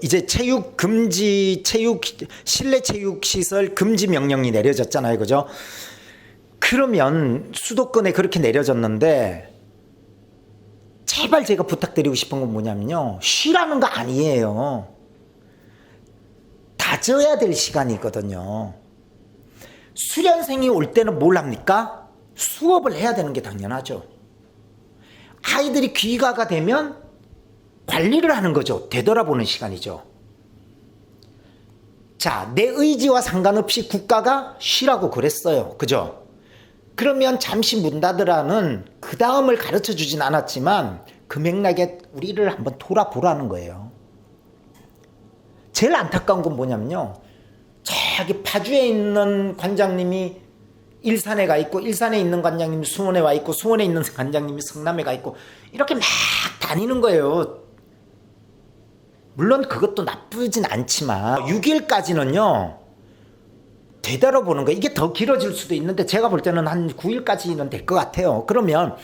이제 체육 금지, 실내 체육 시설 금지 명령이 내려졌잖아요. 그죠? 그러면 수도권에 그렇게 내려졌는데 제발 제가 부탁드리고 싶은 건 뭐냐면요. 쉬라는 거 아니에요. 다져야 될 시간이거든요. 수련생이 올 때는 뭘 합니까? 수업을 해야 되는 게 당연하죠. 아이들이 귀가가 되면 관리를 하는 거죠. 되돌아보는 시간이죠. 자, 내 의지와 상관없이 국가가 쉬라고 그랬어요. 그죠? 그러면 잠시 문 닫으라는 그 다음을 가르쳐 주진 않았지만 그 맥락에 우리를 한번 돌아보라는 거예요. 제일 안타까운 건 뭐냐면요. 저기 파주에 있는 관장님이 일산에 가 있고, 일산에 있는 관장님이 수원에 와 있고, 수원에 있는 관장님이 성남에 가 있고, 이렇게 막 다니는 거예요. 물론 그것도 나쁘진 않지만 6일까지는요 되돌아보는 거, 이게 더 길어질 수도 있는데 제가 볼 때는 한 9일까지는 될 것 같아요. 그러면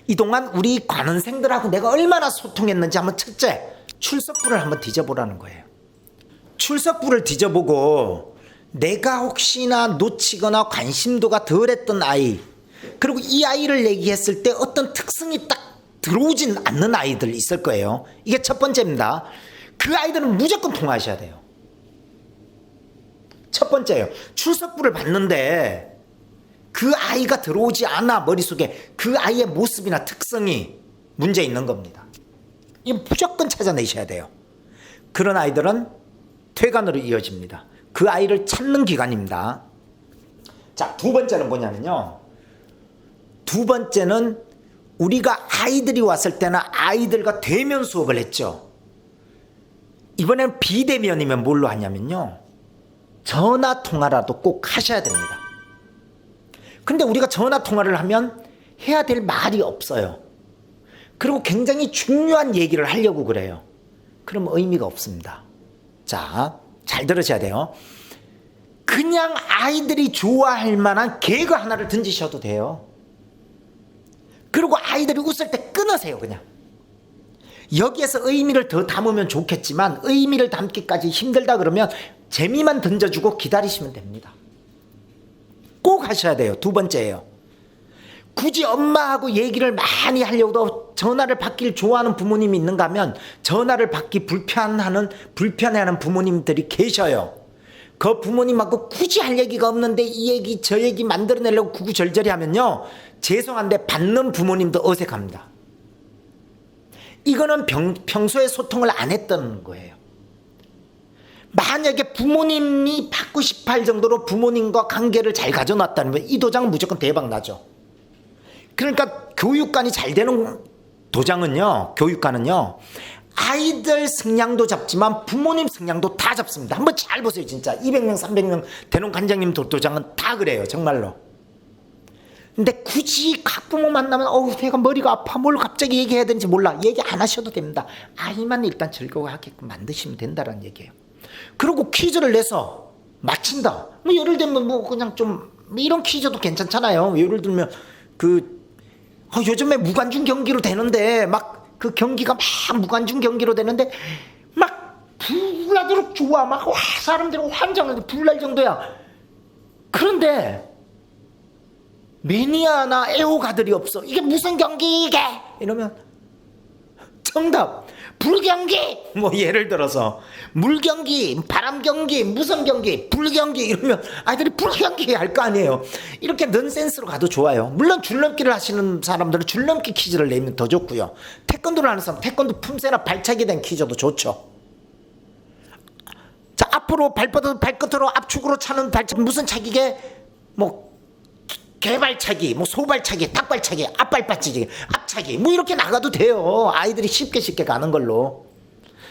이동안 우리 관원생들하고 내가 얼마나 소통했는지 한번 첫째 출석부를 한번 뒤져보라는 거예요. 출석부를 뒤져보고 내가 혹시나 놓치거나 관심도가 덜했던 아이, 그리고 이 아이를 얘기했을 때 어떤 특성이 딱 들어오진 않는 아이들 있을 거예요. 이게 첫 번째입니다. 그 아이들은 무조건 통화하셔야 돼요. 첫 번째예요. 출석부를 봤는데 그 아이가 들어오지 않아, 머릿속에 그 아이의 모습이나 특성이 문제 있는 겁니다. 이거 무조건 찾아내셔야 돼요. 그런 아이들은 퇴관으로 이어집니다. 그 아이를 찾는 기간입니다. 자, 두 번째는 뭐냐면요. 두 번째는 우리가 아이들이 왔을 때는 아이들과 대면 수업을 했죠. 이번에는 비대면이면 뭘로 하냐면요. 전화 통화라도 꼭 하셔야 됩니다. 근데 우리가 전화 통화를 하면 해야 될 말이 없어요. 그리고 굉장히 중요한 얘기를 하려고 그래요. 그럼 의미가 없습니다. 자, 잘 들으셔야 돼요. 그냥 아이들이 좋아할 만한 개그 하나를 던지셔도 돼요. 그리고 아이들이 웃을 때 끊으세요, 그냥. 여기에서 의미를 더 담으면 좋겠지만 의미를 담기까지 힘들다 그러면 재미만 던져주고 기다리시면 됩니다. 꼭 하셔야 돼요. 두 번째예요. 굳이 엄마하고 얘기를 많이 하려고도 전화를 받기를 좋아하는 부모님이 있는가 하면 전화를 받기 불편해하는 부모님들이 계셔요. 그 부모님하고 굳이 할 얘기가 없는데 이 얘기 저 얘기 만들어내려고 구구절절히 하면요, 죄송한데 받는 부모님도 어색합니다. 이거는 평소에 소통을 안 했던 거예요. 만약에 부모님이 받고 싶어 할 정도로 부모님과 관계를 잘 가져놨다면 이 도장은 무조건 대박 나죠. 그러니까 교육관이 잘 되는 도장은요, 교육관은요, 아이들 성향도 잡지만 부모님 성향도 다 잡습니다. 한번 잘 보세요. 진짜 200명 300명 되는 관장님 도장은 다 그래요. 정말로. 근데 굳이 학부모 만나면 내가 머리가 아파, 뭘 갑자기 얘기해야 되는지 몰라, 얘기 안 하셔도 됩니다. 아이만 일단 즐거워하게끔 만드시면 된다는 얘기예요. 그리고 퀴즈를 내서 맞힌다. 뭐 예를 들면 뭐 그냥 좀 이런 퀴즈도 괜찮잖아요. 예를 들면 요즘에 무관중 경기로 되는데 막 그 경기가 막 무관중 경기로 되는데 막 불나도록 좋아, 막 와 사람들이 환장을 불날 정도야. 그런데 매니아나 애호가들이 없어. 이게 무슨 경기 이게? 이러면 정답 불경기. 뭐 예를 들어서 물경기, 바람경기, 무슨 경기, 불경기 이러면 아이들이 불경기 할 거 아니에요. 이렇게 넌센스로 가도 좋아요. 물론 줄넘기를 하시는 사람들은 줄넘기 퀴즈를 내면 더 좋고요. 태권도를 하는 사람 태권도 품새나 발차기 된 퀴즈도 좋죠. 자, 앞으로 발끝으로 압축으로 차는 발차기, 무슨 차기게? 뭐 개발차기, 뭐 소발차기, 닭발차기, 앞발차기, 앞차기, 뭐 이렇게 나가도 돼요. 아이들이 쉽게 가는 걸로.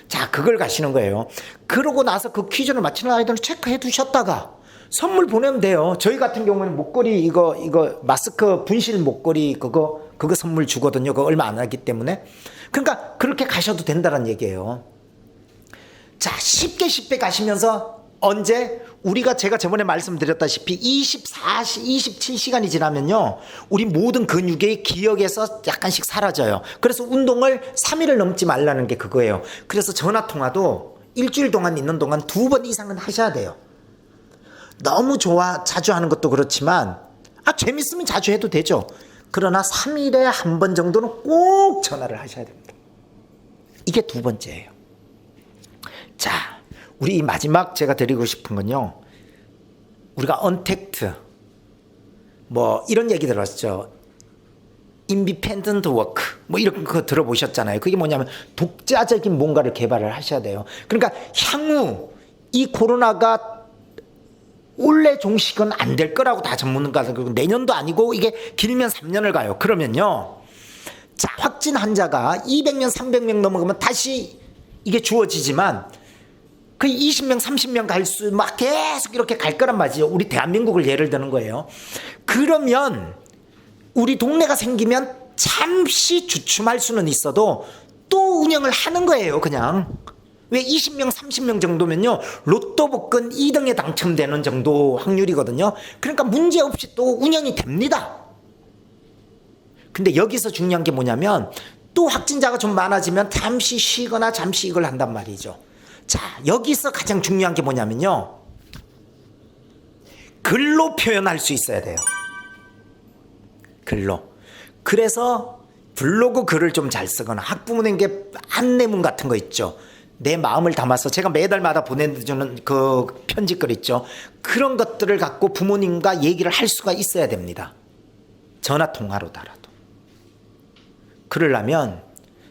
자, 그걸 가시는 거예요. 그러고 나서 그 퀴즈를 맞히는 아이들은 체크해 두셨다가 선물 보내면 돼요. 저희 같은 경우는 목걸이 이거 마스크 분실 목걸이 그거 선물 주거든요. 그거 얼마 안 하기 때문에. 그러니까 그렇게 가셔도 된다는 얘기예요. 자, 쉽게 가시면서 언제? 우리가 제가 저번에 말씀드렸다시피 27시간이 지나면요, 우리 모든 근육의 기억에서 약간씩 사라져요. 그래서 운동을 3일을 넘지 말라는 게 그거예요. 그래서 전화통화도 일주일 동안 있는 동안 2번 이상은 하셔야 돼요. 너무 자주 하는 것도 그렇지만 재밌으면 자주 해도 되죠. 그러나 3일에 한 번 정도는 꼭 전화를 하셔야 됩니다. 이게 2번째예요. 자, 우리 이 마지막 제가 드리고 싶은 건요. 우리가 언택트 뭐 이런 얘기 들었죠. 인디펜던트 워크 뭐 이런 거 들어보셨잖아요. 그게 뭐냐면 독자적인 뭔가를 개발을 하셔야 돼요. 그러니까 향후 이 코로나가 올해 종식은 안 될 거라고 다 전문가들, 그리고 내년도 아니고 이게 길면 3년을 가요. 그러면요. 자, 확진 환자가 200명, 300명 넘어가면 다시 이게 주어지지만 그 20명, 30명 갈 수 막 계속 이렇게 갈 거란 말이죠. 우리 대한민국을 예를 드는 거예요. 그러면 우리 동네가 생기면 잠시 주춤할 수는 있어도 또 운영을 하는 거예요, 그냥. 왜 20명, 30명 정도면요. 로또 복권 2등에 당첨되는 정도 확률이거든요. 그러니까 문제없이 또 운영이 됩니다. 근데 여기서 중요한 게 뭐냐면 또 확진자가 좀 많아지면 잠시 쉬거나 잠시 이걸 한단 말이죠. 자, 여기서 가장 중요한 게 뭐냐면요. 글로 표현할 수 있어야 돼요. 글로. 그래서 블로그 글을 좀 잘 쓰거나 학부모님께 안내문 같은 거 있죠. 내 마음을 담아서 제가 매달마다 보내주는 그 편지글 있죠. 그런 것들을 갖고 부모님과 얘기를 할 수가 있어야 됩니다. 전화 통화로다라도. 그러려면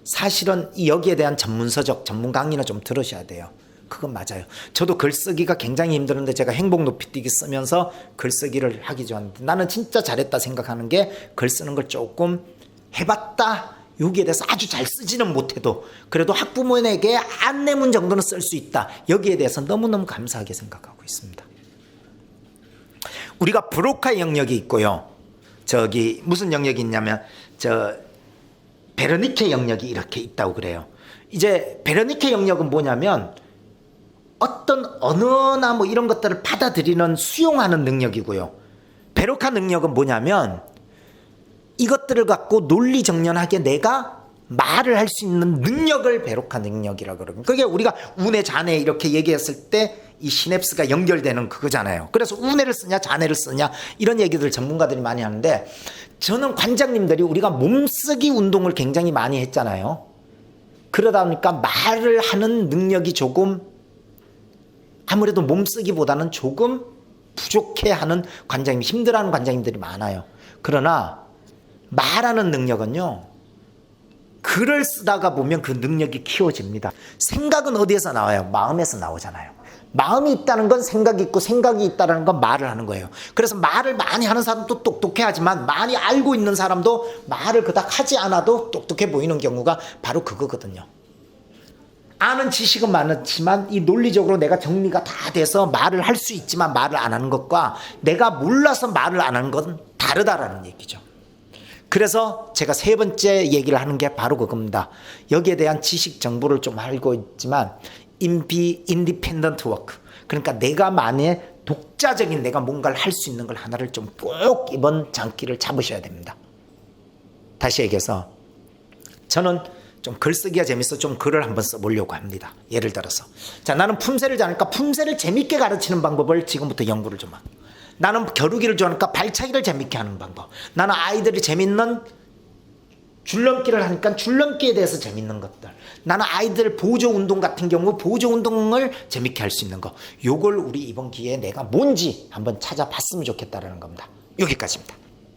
사실은 여기에 대한 전문서적 전문 강의나 좀 들으셔야 돼요. 그건 맞아요. 저도 글쓰기가 굉장히 힘들었는데 제가 행복 높이뛰기 쓰면서 글쓰기를 하기 좋아하는데 나는 진짜 잘했다 생각하는 게 글 쓰는 걸 조금 해봤다. 여기에 대해서 아주 잘 쓰지는 못해도 그래도 학부모에게 안내문 정도는 쓸 수 있다. 여기에 대해서 너무너무 감사하게 생각하고 있습니다. 우리가 브로카 영역이 있고요. 저기 무슨 영역이 있냐면 베르니케 영역이 이렇게 있다고 그래요. 이제 베르니케 영역은 뭐냐면 어떤 언어나 뭐 이런 것들을 받아들이는 수용하는 능력이고요. 베로카 능력은 뭐냐면 이것들을 갖고 논리정연하게 내가 말을 할 수 있는 능력을 베로카 능력이라고 그러거든요. 그게 우리가 운해 잔해 이렇게 얘기했을 때 이 시냅스가 연결되는 그거잖아요. 그래서 운해를 쓰냐 잔해를 쓰냐 이런 얘기들 전문가들이 많이 하는데 저는 관장님들이 우리가 몸쓰기 운동을 굉장히 많이 했잖아요. 그러다 보니까 말을 하는 능력이 조금 아무래도 몸쓰기보다는 조금 부족해하는 관장님, 힘들어하는 관장님들이 많아요. 그러나 말하는 능력은요. 글을 쓰다가 보면 그 능력이 키워집니다. 생각은 어디에서 나와요? 마음에서 나오잖아요. 마음이 있다는 건 생각이 있고 생각이 있다는 건 말을 하는 거예요. 그래서 말을 많이 하는 사람도 똑똑해 하지만 많이 알고 있는 사람도 말을 그닥 하지 않아도 똑똑해 보이는 경우가 바로 그거거든요. 아는 지식은 많지만 이 논리적으로 내가 정리가 다 돼서 말을 할 수 있지만 말을 안 하는 것과 내가 몰라서 말을 안 하는 건 다르다라는 얘기죠. 그래서 제가 3번째 얘기를 하는 게 바로 그겁니다. 여기에 대한 지식 정보를 좀 알고 있지만 인디펜던트 워크, 그러니까 내가 만에 독자적인 내가 뭔가를 할 수 있는 걸 하나를 좀 꼭 이번 장기를 잡으셔야 됩니다. 다시 얘기해서 저는 좀 글쓰기가 재밌어 좀 글을 한번 써보려고 합니다. 예를 들어서 자, 나는 품새를 잘하니까 품새를 재밌게 가르치는 방법을 지금부터 연구를 좀 하고, 나는 겨루기를 좋아하니까 발차기를 재밌게 하는 방법, 나는 아이들이 재밌는 줄넘기를 하니까 줄넘기에 대해서 재밌는 것들, 나는 아이들 보조 운동 같은 경우 보조 운동을 재밌게 할 수 있는 거, 요걸 우리 이번 기회에 내가 뭔지 한번 찾아봤으면 좋겠다라는 겁니다. 여기까지입니다.